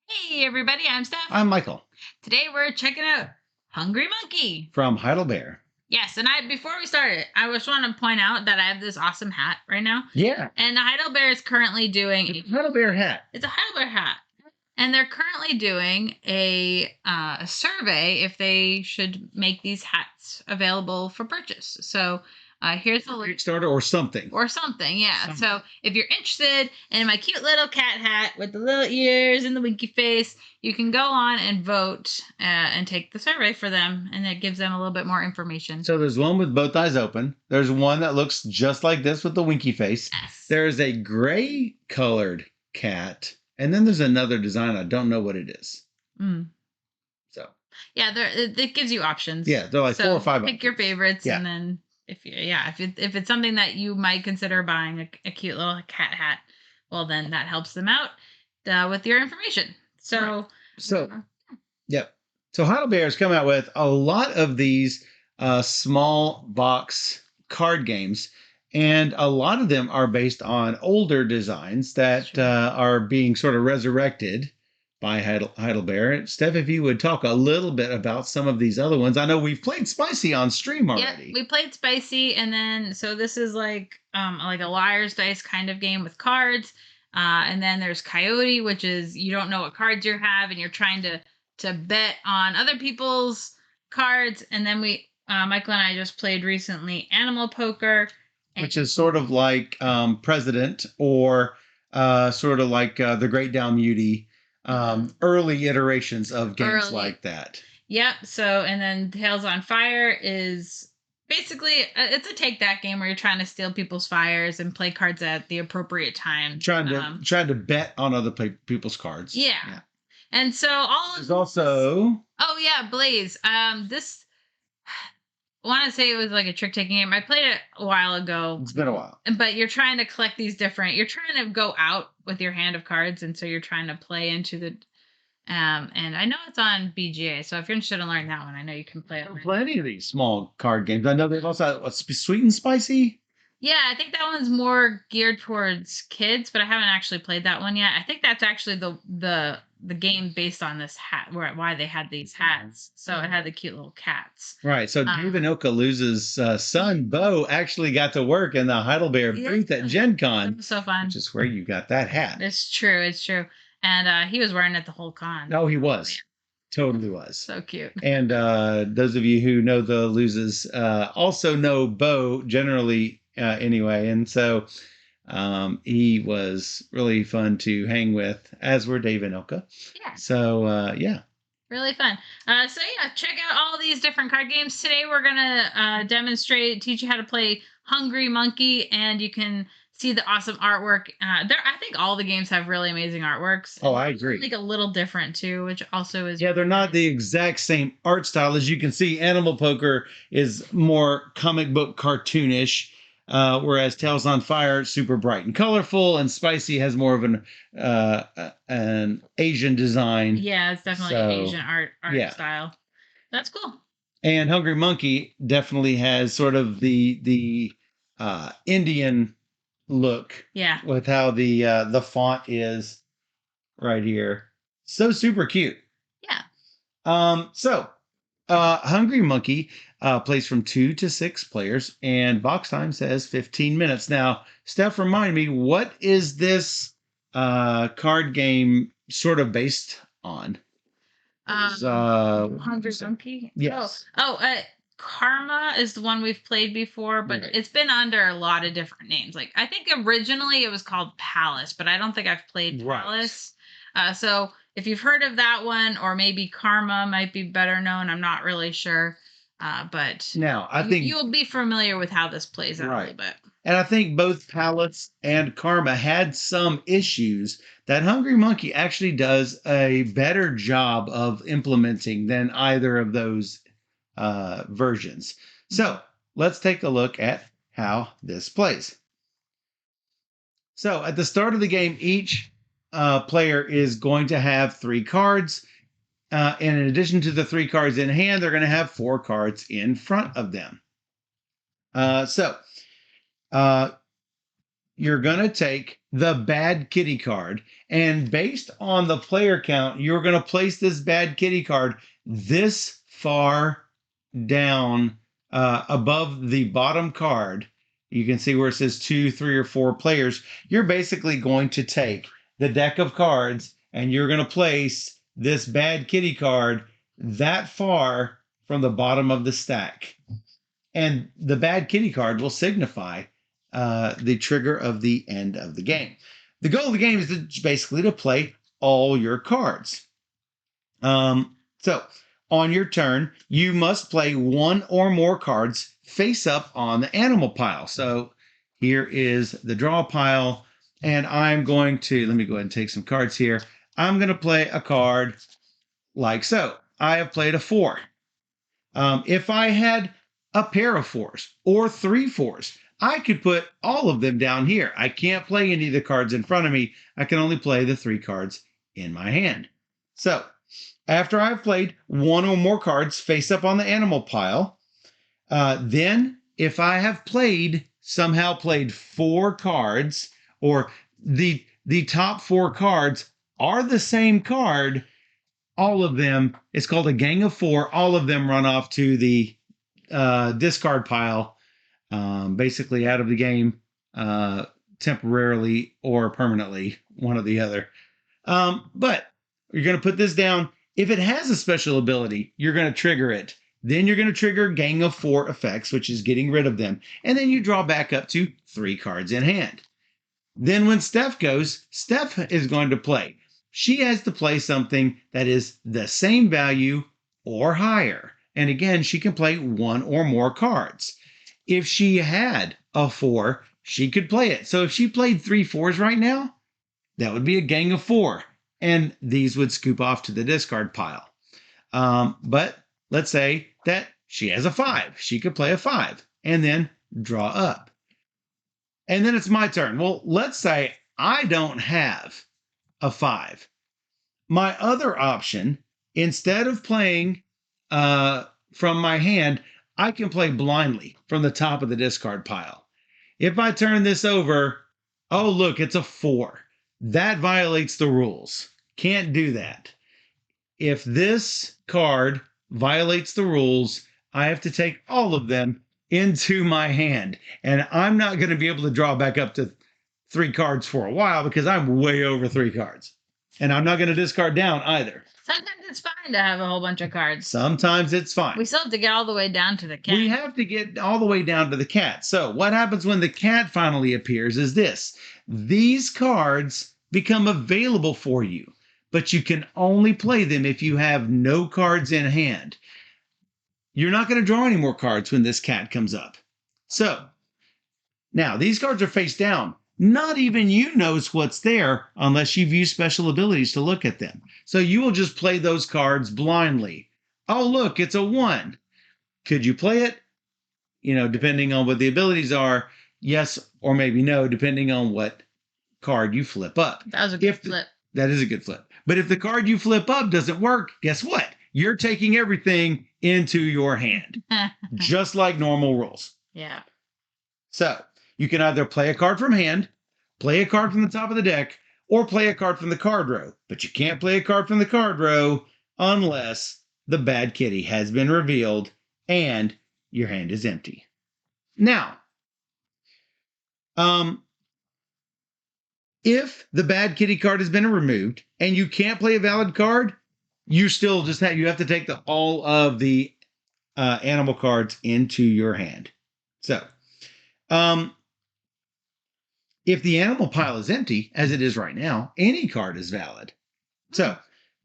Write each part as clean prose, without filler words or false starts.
Hey everybody, I'm Steph. I'm Michael Today we're checking out Hungry Monkey. from Heidelberg. Yes, and before we start it, I just want to point out that I have this awesome hat right now. Yeah, And Heidelberg is currently doing Heidelberg hat. it's a Heidelberg hat. And they're currently doing a survey if they should make these hats available for purchase. So here's the link. Kickstarter or something. Or something, yeah. So if you're interested in my cute little cat hat with the little ears and the winky face, you can go on and vote and take the survey for them, and it gives them a little bit more information. So there's one with both eyes open. There's one that looks just like this with the winky face. Yes. There's a gray colored cat. And then there's another design. I don't know what it is. Mm. So yeah, it gives you options. Yeah, they're like 4 or 5 pick options. your favorites, Yeah. and then if it's something that you might consider buying a cute little cat hat, well then that helps them out with your information. So Yep. So Heidelberg's come out with a lot of these small box card games, and a lot of them are based on older designs that are being sort of resurrected by Heidelberg. Steph, if you would talk a little bit about some of these other ones. I know we've played Spicy on stream already. Yeah, we played Spicy, and then so this is like a liar's dice kind of game with cards. And then there's Coyote, which is you don't know what cards you have, and you're trying to bet on other people's cards. And then Michael and I just played recently Animal Poker, which is sort of like President, or sort of like the Great Dalmuti, early iterations of games like that. Yep. So, and then Tales on Fire is basically it's a take that game where you're trying to steal people's fires and play cards at the appropriate time. Trying to bet on other people's cards. Yeah. And so there's also Blaze. This I want to say it was like a trick taking game. I played it a while ago. It's been a while. But you're trying to collect these you're trying to go out with your hand of cards, and so you're trying to play into the and I know it's on BGA, so if you're interested in learning that one, I know you can play it. Plenty of these small card games. I know they've also Sweet and Spicy. Yeah, I think that one's more geared towards kids, but I haven't actually played that one yet. I think that's actually the game based on this hat, why they had these hats. So it had the cute little cats. Right. So David Oka Luz's son, Bo, actually got to work in the Heidelberg booth at Gen Con. So fun. Which is where you got that hat. It's true. It's true. And he was wearing it the whole con. Oh, he was. Totally was. So cute. And those of you who know the Luzes also know Bo generally anyway. And so he was really fun to hang with, as were Dave and Oka. Yeah. So, really fun. Check out all these different card games. Today we're going to teach you how to play Hungry Monkey, and you can see the awesome artwork. I think all the games have really amazing artworks. Oh, I agree. Like a little different too, which also is... Yeah, they're not the exact same art style. As you can see, Animal Poker is more comic book cartoonish, whereas Tales on Fire is super bright and colorful, and Spicy has more of an Asian design. Yeah, it's definitely Asian art style. That's cool. And Hungry Monkey definitely has sort of the Indian look. Yeah. With how the font is right here. So super cute. Yeah. Hungry Monkey plays from 2 to 6 players, and box time says 15 minutes. Now, Steph, remind me, what is this card game sort of based on? Hungry Monkey? Yes. Karma is the one we've played before, but it's been under a lot of different names. Like, I think originally it was called Palace, but I don't think I've played Palace. So if you've heard of that one, or maybe Karma might be better known, I'm not really sure. But now I think you'll be familiar with how this plays out a little bit. And I think both Palace and Karma had some issues that Hungry Monkey actually does a better job of implementing than either of those versions. So let's take a look at how this plays. So at the start of the game, each player is going to have 3 cards. And in addition to the 3 cards in hand, they're going to have 4 cards in front of them. you're going to take the bad kitty card, and based on the player count, you're going to place this bad kitty card this far down above the bottom card. You can see where it says 2, 3, or 4 players. You're basically going to take the deck of cards and you're going to place this bad kitty card that far from the bottom of the stack. And the bad kitty card will signify the trigger of the end of the game. The goal of the game is basically to play all your cards. So on your turn, you must play one or more cards face up on the animal pile. So here is the draw pile, and I'm going to, let me go ahead and take some cards here. I'm going to play a card like so. I have played a 4. If I had a pair of 4s or 3 4s, I could put all of them down here. I can't play any of the cards in front of me. I can only play the 3 cards in my hand. So after I've played one or more cards face up on the animal pile, then if I have somehow played 4 cards, or the top 4 cards are the same card, all of them, it's called a gang of 4, all of them run off to the discard pile, basically out of the game temporarily or permanently, one or the other. But you're going to put this down. If it has a special ability, you're going to trigger it. Then you're going to trigger Gang of 4 effects, which is getting rid of them. And then you draw back up to 3 cards in hand. Then when Steph goes, Steph is going to play. She has to play something that is the same value or higher. And again, she can play one or more cards. If she had a 4, she could play it. So if she played 3 4s right now, that would be a Gang of 4. And these would scoop off to the discard pile. But let's say that she has a 5. She could play a 5 and then draw up. And then it's my turn. Well, let's say I don't have a 5. My other option, instead of playing from my hand, I can play blindly from the top of the discard pile. If I turn this over, oh, look, it's a 4. That violates the rules. Can't do that. If this card violates the rules, I have to take all of them into my hand. And I'm not going to be able to draw back up to 3 cards for a while because I'm way over 3 cards. And I'm not going to discard down either. Sometimes it's fine to have a whole bunch of cards. Sometimes it's fine. We still have to get all the way down to the cat. We have to get all the way down to the cat. So what happens when the cat finally appears is this. These cards become available for you, but you can only play them if you have no cards in hand. You're not going to draw any more cards when this cat comes up. So now these cards are face down. Not even you knows what's there unless you've used special abilities to look at them. So you will just play those cards blindly. Oh, look, it's a 1. Could you play it? Depending on what the abilities are, yes or maybe no, depending on what card you flip up. That was a good flip. That is a good flip. But if the card you flip up doesn't work, guess what? You're taking everything into your hand, just like normal rules. Yeah. So you can either play a card from hand, play a card from the top of the deck, or play a card from the card row. But you can't play a card from the card row unless the bad kitty has been revealed and your hand is empty. Now, if the bad kitty card has been removed and you can't play a valid card, you still just have to take all of the animal cards into your hand. So, if the animal pile is empty, as it is right now, any card is valid. So,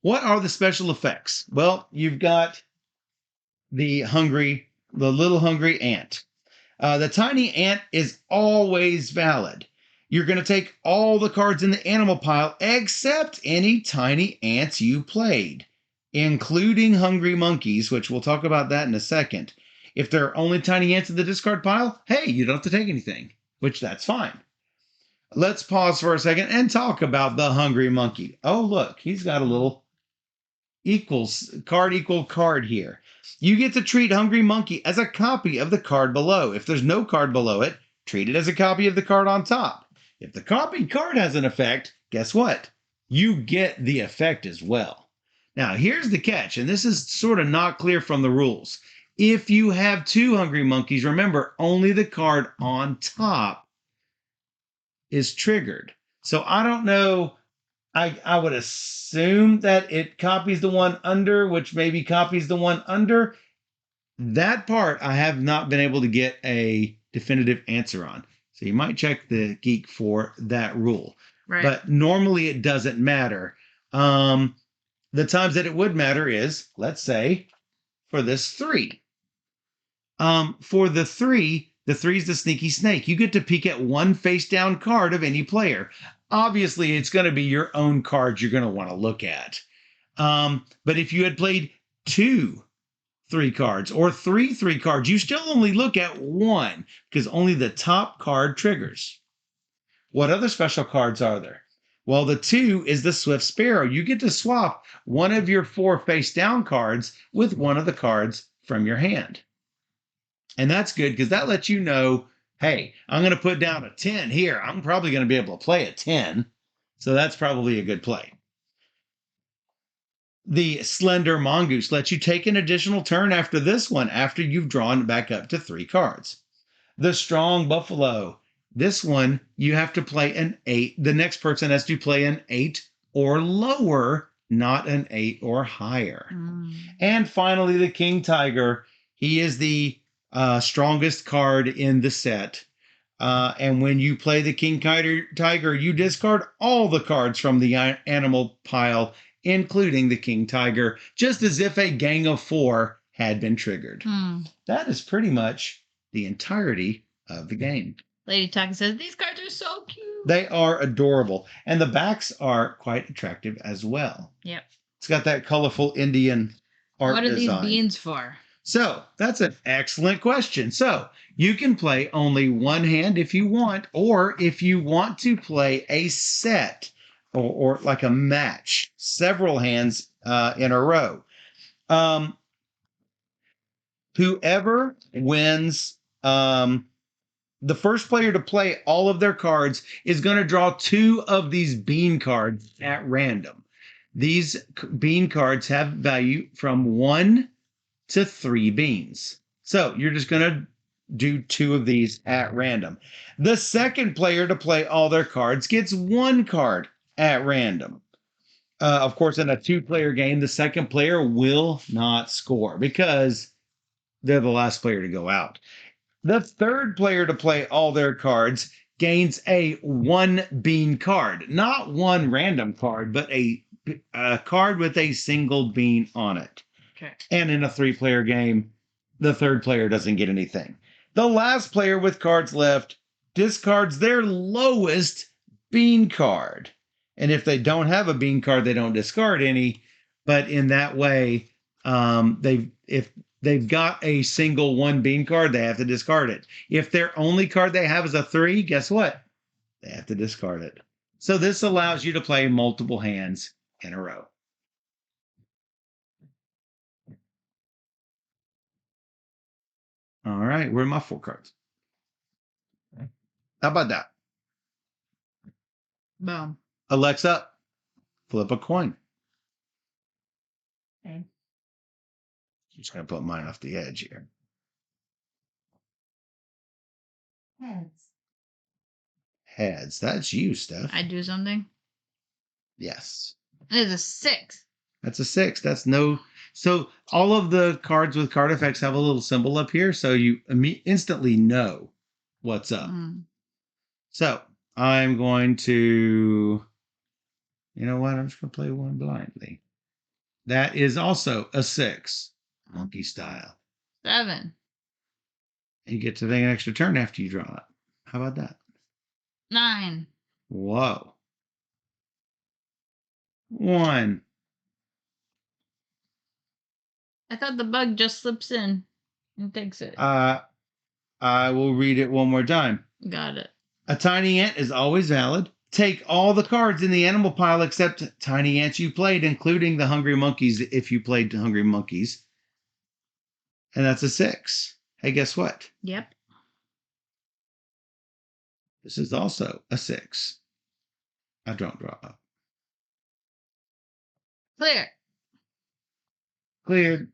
what are the special effects? Well, you've got the little hungry ant. The tiny ant is always valid. You're going to take all the cards in the animal pile except any tiny ants you played, including hungry monkeys, which we'll talk about that in a second. If there are only tiny ants in the discard pile, hey, you don't have to take anything, which that's fine. Let's pause for a second and talk about the hungry monkey. Oh, look, he's got a little equal card here. You get to treat hungry monkey as a copy of the card below. If there's no card below it, treat it as a copy of the card on top. If the copied card has an effect, guess what? You get the effect as well. Now, here's the catch, and this is sort of not clear from the rules. If you have 2 Hungry Monkeys, remember, only the card on top is triggered. So I don't know. I would assume that it copies the one under, which maybe copies the one under. That part I have not been able to get a definitive answer on. So you might check the geek for that rule. Right. But normally it doesn't matter. The times that it would matter is, let's say, for this 3. For the 3 is the sneaky snake. You get to peek at one face down card of any player. Obviously, it's going to be your own cards you're going to want to look at. But if you had played 2 3 cards or 3 3 cards, you still only look at one because only the top card triggers. What other special cards are there? Well, the 2 is the Swift Sparrow. You get to swap one of your 4 face down cards with one of the cards from your hand. And that's good because that lets you know, hey, I'm going to put down a 10 here. I'm probably going to be able to play a 10. So that's probably a good play. The Slender Mongoose lets you take an additional turn after this one, after you've drawn back up to 3 cards. The Strong Buffalo. This one, you have to play an 8. The next person has to play an 8 or lower, not an 8 or higher. And finally, the King Tiger. He is the strongest card in the set. And when you play the King Tiger, you discard all the cards from the animal pile, including the King Tiger, just as if a gang of 4 had been triggered. That is pretty much the entirety of the game. Lady Taka says, these cards are so cute. They are adorable. And the backs are quite attractive as well. Yep. It's got that colorful Indian art What are design. these beans for? So that's an excellent question. So you can play only one hand if you want, or if you want to play a set or like a match, several hands in a row. Whoever wins, the first player to play all of their cards is going to draw 2 of these bean cards at random. These bean cards have value from 1 to 3 beans. So you're just going to do 2 of these at random. The second player to play all their cards gets 1 card at random. Of course, in a 2-player game, the second player will not score because they're the last player to go out. The third player to play all their cards gains a 1 bean card. Not 1 random card, but a card with a single bean on it. Okay. And in a 3-player game, the third player doesn't get anything. The last player with cards left discards their lowest bean card. And if they don't have a bean card, they don't discard any. But in that way, if they've got a single 1 bean card, they have to discard it. If their only card they have is a 3, guess what? They have to discard it. So this allows you to play multiple hands in a row. All right, where are my 4 cards? How about that? Boom. Alexa, flip a coin. Okay. I'm just going to put mine off the edge here. Heads. Heads. That's you, Steph. I do something? Yes. It is a 6. That's a 6. That's no... So all of the cards with card effects have a little symbol up here, so you instantly know what's up. So I'm going to... You know what? I'm just going to play one blindly. That is also a 6. Monkey style. 7. You get to take an extra turn after you draw it. How about that? 9. Whoa. 1. I thought the bug just slips in and takes it. I will read it one more time. Got it. A tiny ant is always valid. Take all the cards in the animal pile except tiny ants you played, including the Hungry Monkeys if you played the Hungry Monkeys. And that's a 6. Hey, guess what? Yep. This is also a 6. I don't draw up. Clear. Cleared.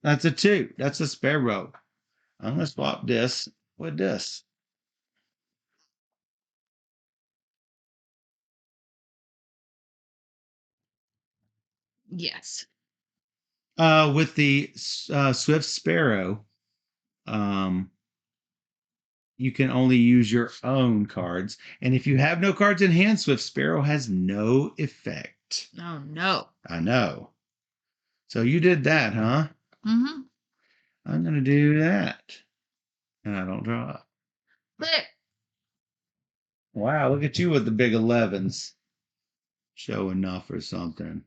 That's a 2. That's a sparrow. I'm going to swap this with this. Yes. With the Swift Sparrow, you can only use your own cards. And if you have no cards in hand, Swift Sparrow has no effect. Oh, no. I know. So you did that, huh? Mm-hmm. I'm going to do that. And I don't draw up. Clear. Wow, look at you with the big 11s. Showing off or something.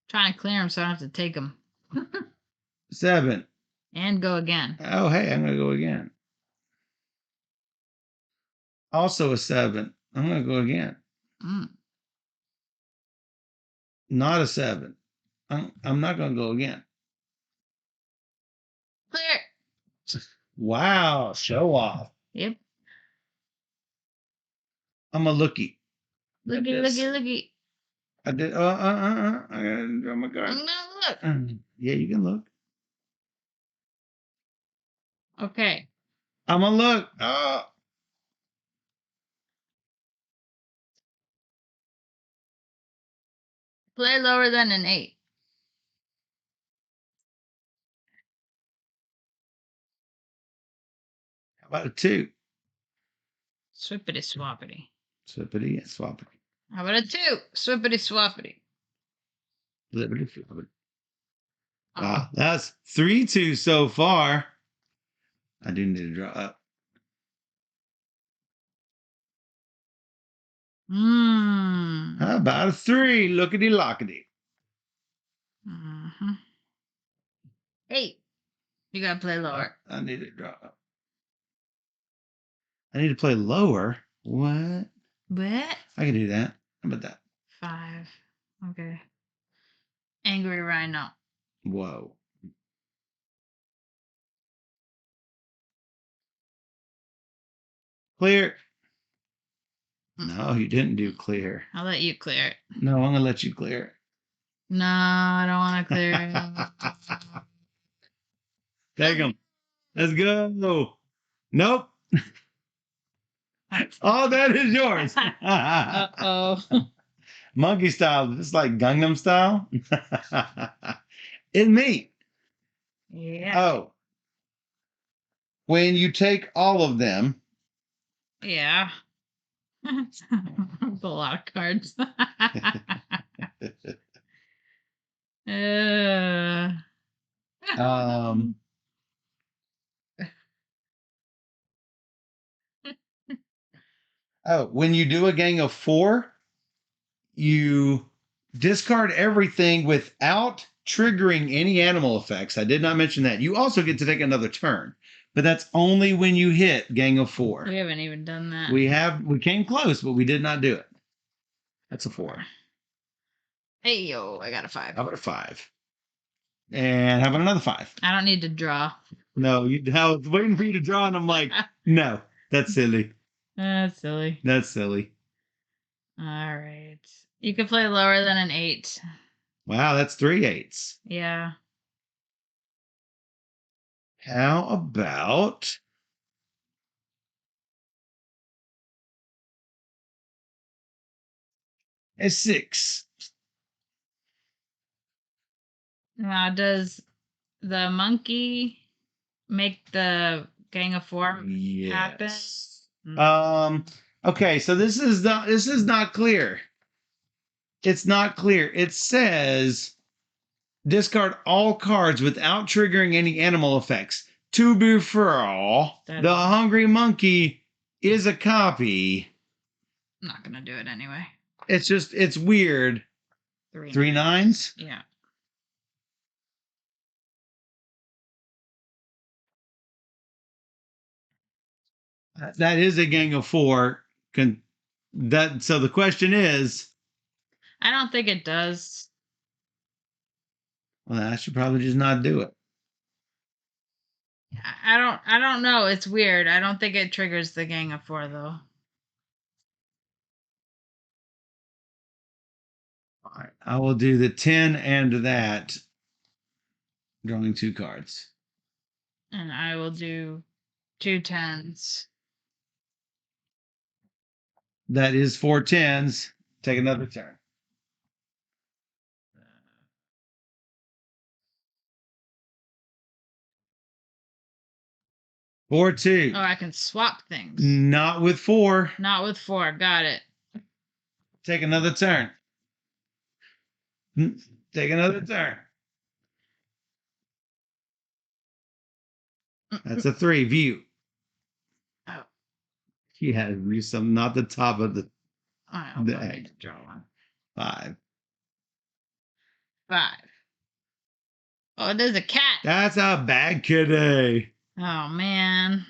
Trying to clear them so I don't have to take them. 7. And go again. Oh, hey, I'm going to go again. Also a 7. I'm going to go again. Mm. Not a 7. I'm not going to go again. Clear. Wow, show off. Yep. I'm a looky. Looky, looky, looky. I did. I gotta draw my card. I'm gonna look. Yeah, you can look. Okay. I'm gonna look. Oh, Play lower than an 8. how about a 2? Swippity swappity. Swippity and swappity. How about a 2? Swippity swappity. Flippity flippity. Oh. Wow, that's 3-2 so far. I do need to draw up. How about a 3? Lookity lockety. Mm-hmm. 8. You gotta play lower. I need to draw up. I need to play lower. What? What? I can do that. How about that? 5. Okay. Angry Rhino. Whoa. Clear. No, you didn't do clear. I'll let you clear it. No, I'm gonna let you clear it. No, I don't want to clear it. Take them. Let's go. Nope. Oh, that is yours. Uh-oh. Monkey style. It's like Gangnam style. It's me. Yeah. Oh. When you take all of them. Yeah. That's a lot of cards. um. Oh, when you do a gang of 4, you discard everything without triggering any animal effects. I did not mention that. You also get to take another turn, but that's only when you hit gang of 4. We haven't even done that. We came close, but we did not do it. That's a 4. Hey, yo, I got a 5. How about a 5? And how about another 5? I don't need to draw. No, I was waiting for you to draw, and I'm like, no, that's silly. That's silly. That's silly. All right. You can play lower than an 8. Wow, that's 3 8s. Yeah. How about a 6? Now, does the monkey make the gang of 4 happen? Yes. Okay, so this is not clear. It's not clear. It says discard all cards without triggering any animal effects. To be fair, the hungry monkey is a copy. I'm not gonna do it anyway. It's weird. 3 9s? Yeah. That is a gang of 4. So the question is, I don't think it does. well, I should probably just not do it. I don't know. It's weird. I don't think it triggers the Gang of Four though. All right. I will do the 10 and that, drawing 2 cards. And I will do 2 10s. That is 4 10s. Take another turn. Four two. Oh, I can swap things. Not with 4. Not with 4. Got it. Take another turn. Take another turn. That's a 3. View. Oh, He had to do something, not the top of the I don't know. I need to draw one. 5. 5. Oh, there's a cat. That's a bad kitty. Oh man.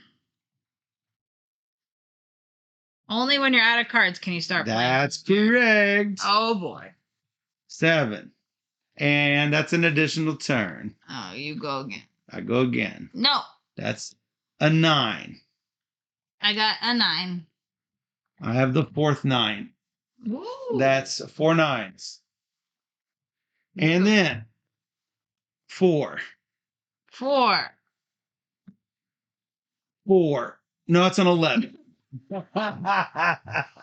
Only when you're out of cards can you start playing. That's correct. Oh boy. 7. And that's an additional turn. Oh, you go again. I go again. No. That's a 9. I got a 9. I have the 4th 9. Ooh. That's 4 9s. And then 4. 4. 4. No, it's an 11.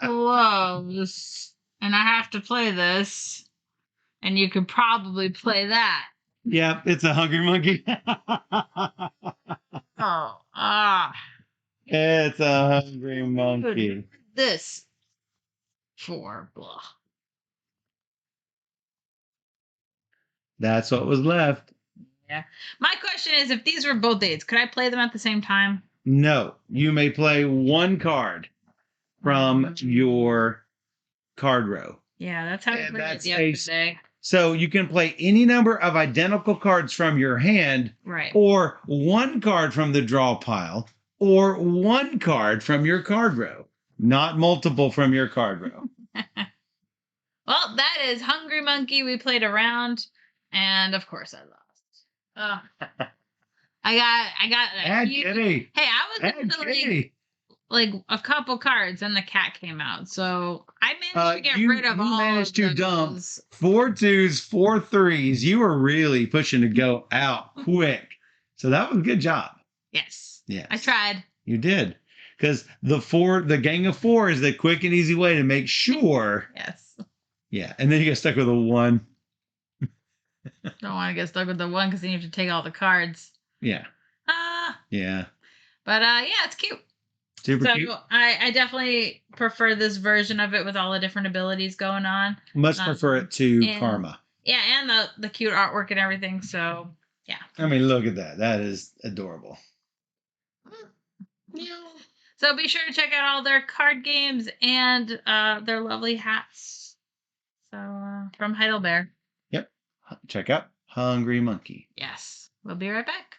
Close. And I have to play this. And you could probably play that. Yep, it's a hungry monkey. Oh, ah. It's a hungry monkey. This. 4. Blah. That's what was left. Yeah. My question is, if these were both dates, could I play them at the same time? No, you may play one card from your card row. Yeah, that's how we And played it that's the other day. So you can play any number of identical cards from your hand, Right. or one card from the draw pile, or one card from your card row, not multiple from your card row. Well, that is Hungry Monkey. We played a round, and of course I lost. I got Bad kitty. Hey, I was Bad into kitty. like a couple cards, and the cat came out. So I managed to get You rid of all. managed of to dump those. 4 2s, 4 3s. You were really pushing to go out quick. So that was a good job. Yes. Yes. I tried. You did. Because the Gang of 4 is the quick and easy way to make sure. Yes. Yeah. And then you get stuck with a 1. Don't want to get stuck with the 1 because then you have to take all the cards. Yeah. Yeah. But yeah, it's cute. Super cute. I definitely prefer this version of it with all the different abilities going on. Much prefer it to Karma. Yeah, and the cute artwork and everything. So yeah. I mean, look at that. That is adorable. So be sure to check out all their card games and their lovely hats. So from Heidelberg. Yep. Check out Hungry Monkey. Yes. We'll be right back.